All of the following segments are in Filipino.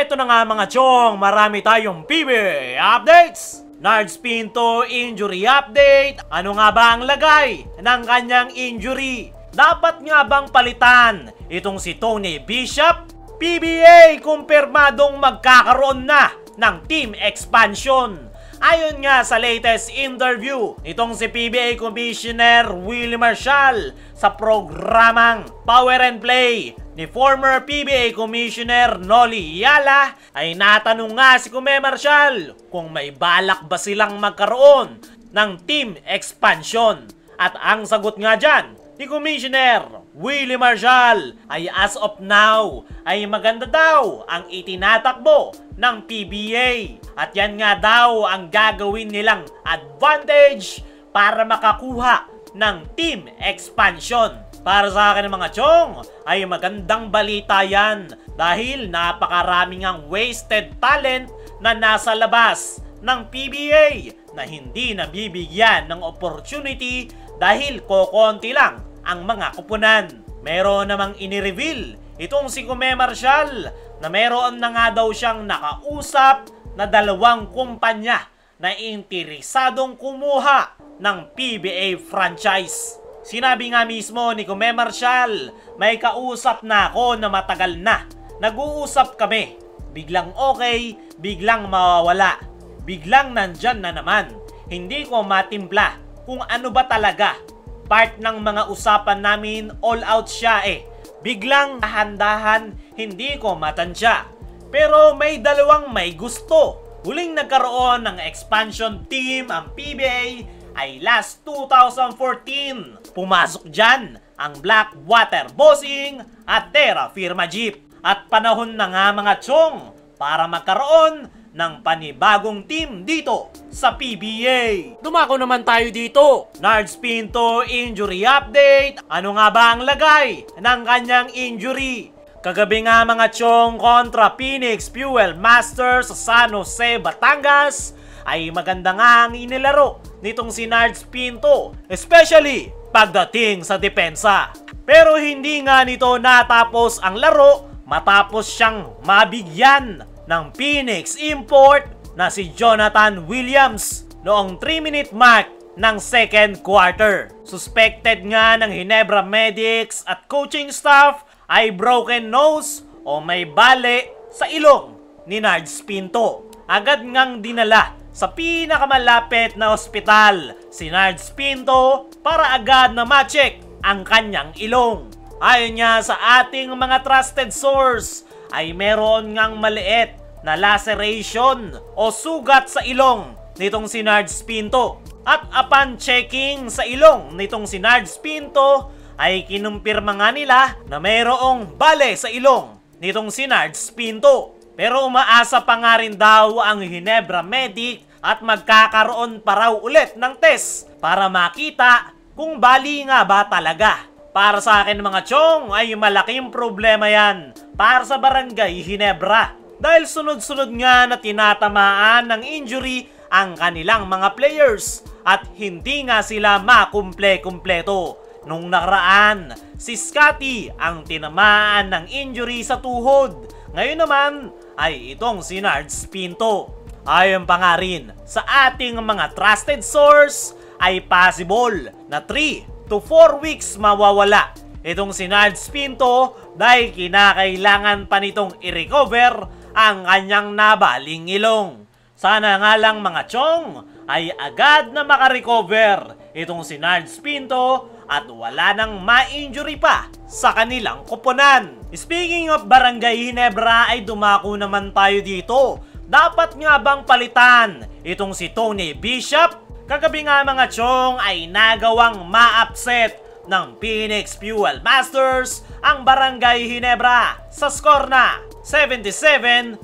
Eto na nga mga chong, marami tayong PBA updates! Nards Pinto injury update. Ano nga ba ang lagay ng kanyang injury? Dapat nga bang palitan itong si Tony Bishop? PBA kumpirmadong magkakaroon na ng team expansion. Ayon nga sa latest interview itong si PBA Commissioner Willie Marshall sa programang Power and Play ni former PBA Commissioner Noli Yala, ay natanong nga si Kume Marshall kung may balak ba silang magkaroon ng team expansion. At ang sagot nga dyan ni Commissioner Willie Marshall ay as of now ay maganda daw ang itinatakbo ng PBA. At yan nga daw ang gagawin nilang advantage para makakuha ng team expansion. Para sa akin mga chong, ay magandang balita yan dahil napakaraming ang wasted talent na nasa labas ng PBA na hindi nabibigyan ng opportunity dahil kokonti lang ang mga kupunan. Meron namang inireveal itong si Kume Marshall na meron na nga daw siyang nakausap na 2 kumpanya na interesadong kumuha ng PBA franchise. Sinabi nga mismo ni Kume Marshall, may kausap na ako na matagal na. Nag-uusap kami. Biglang okay, biglang mawawala. Biglang nandyan na naman. Hindi ko matimpla kung ano ba talaga. Part ng mga usapan namin, all out siya eh. Biglang dahan-dahan, hindi ko matansya. Pero may 2 may gusto. Huling nagkaroon ng expansion team ang PBA ay last 2014. Pumasok dyan ang Blackwater Bossing at Terra Firma Jeep. At panahon na nga mga chong para magkaroon ng panibagong team dito sa PBA. Dumako naman tayo dito. Nards Pinto injury update. Ano nga ba ang lagay ng kanyang injury? Kagabi nga mga chong kontra Phoenix Fuel Masters sa San Jose, Batangas ay maganda nga ang inilaro nitong si Nards Pinto, especially pagdating sa depensa. Pero hindi nga nito natapos ang laro matapos siyang mabigyan ng Phoenix import na si Jonathan Williams noong 3-minute mark ng second quarter. Suspected nga ng Ginebra Medics at coaching staff ay broken nose o may bale sa ilong ni Nards Pinto. Agad ngang dinala sa pinakamalapit na ospital si Nards Pinto para agad na ma-check ang kanyang ilong. Ayon niya sa ating mga trusted source ay meron ngang maliit na laceration o sugat sa ilong nitong si Nards Pinto. At upon checking sa ilong nitong si Nards Pinto ay kinumpirma nga nila na mayroong bale sa ilong nitong si Nards Pinto. Pero umaasa pa nga rin daw ang Ginebra Medic at magkakaroon pa raw ulit ng test para makita kung bali nga ba talaga. Para sa akin mga chong ay malaking problema yan para sa Barangay Ginebra dahil sunod-sunod nga na tinatamaan ng injury ang kanilang mga players at hindi nga sila makumple-kumpleto. Nung nakaraan, si Scotty ang tinamaan ng injury sa tuhod. Ngayon naman ay itong si Nards Pinto. Ayon pa nga rin sa ating mga trusted source ay possible na 3 to 4 weeks mawawala itong si Nards Pinto dahil kinakailangan pa nitong i-recover ang kanyang nabaling ilong. Sana nga lang mga chong ay agad na makarecover itong si Nards Pinto at wala nang ma-injury pa sa kanilang koponan. Speaking of Barangay Ginebra ay dumako naman tayo dito. Dapat nga bang palitan itong si Tony Bishop? Kagabi nga mga chong ay nagawang ma-upset ng Phoenix Fuel Masters ang Barangay Ginebra sa score na 77-82.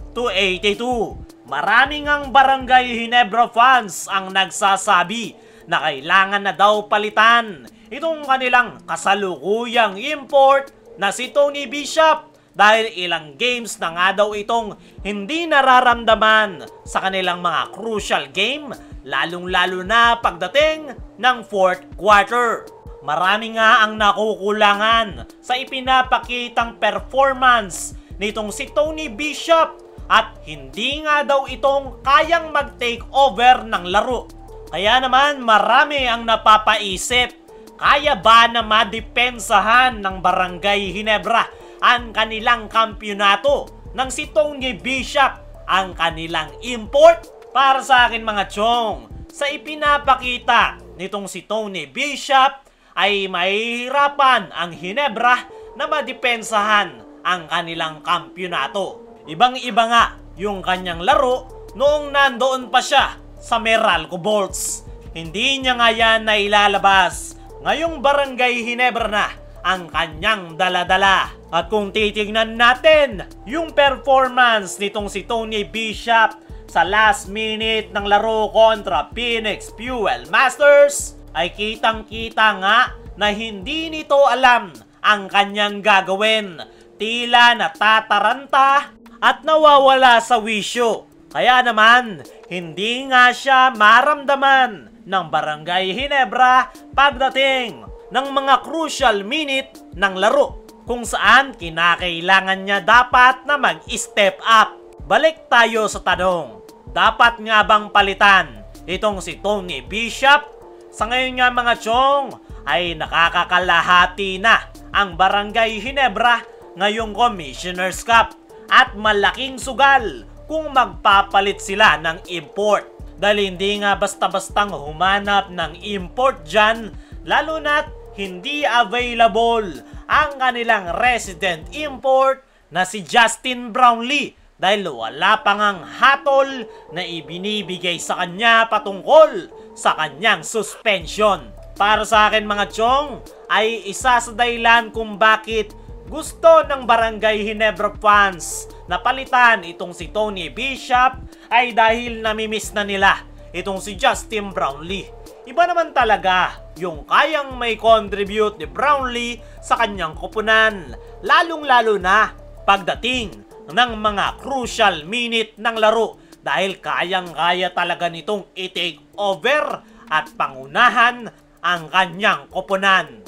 Maraming ang Barangay Ginebra fans ang nagsasabi na kailangan na daw palitan itong kanilang kasalukuyang import na si Tony Bishop dahil ilang games na nga daw itong hindi nararamdaman sa kanilang mga crucial game, lalong-lalo na pagdating ng 4th quarter. Marami nga ang nakukulangan sa ipinapakitang performance nitong si Tony Bishop at hindi nga daw itong kayang mag-take over ng laro. Kaya naman marami ang napapaisip, kaya ba na madepensahan ng Barangay Ginebra ang kanilang kampyonato nang si Tony Bishop ang kanilang import? Para sa akin mga chong, sa ipinapakita nitong si Tony Bishop ay mahihirapan ang Ginebra na madepensahan ang kanilang kampyonato. Ibang-iba nga yung kanyang laro noong nandoon pa siya sa Meralco Bolts. Hindi niya nga yan na ilalabas. Ngayong Barangay Ginebra na ang kanyang daladala. At kung titignan natin yung performance nitong si Tony Bishop sa last minute ng laro kontra Phoenix Fuel Masters, ay kitang-kita nga na hindi nito alam ang kanyang gagawin. Tila natataranta at nawawala sa wisyo. Kaya naman, hindi nga siya maramdaman ng Barangay Ginebra pagdating ng mga crucial minute ng laro kung saan kinakailangan niya dapat na mag-step up. Balik tayo sa tanong, dapat nga bang palitan itong si Tony Bishop? Sa ngayon nga mga chong, ay nakakakalahati na ang Barangay Ginebra ngayong Commissioner's Cup at malaking sugal kung magpapalit sila ng import. Dahil hindi nga basta-bastang humanap ng import dyan, lalo na't hindi available ang kanilang resident import na si Justin Brownlee dahil wala pang ang hatol na ibinibigay sa kanya patungkol sa kanyang suspension. Para sa akin mga chong, ay isa sa dahilan kung bakit gusto ng Barangay Ginebra fans na palitan itong si Tony Bishop ay dahil namimiss na nila itong si Justin Brownlee. Iba naman talaga yung kayang may contribute ni Brownlee sa kanyang koponan, lalong-lalo na pagdating ng mga crucial minute ng laro dahil kayang-kaya talaga nitong i-take over at pangunahan ang kanyang koponan.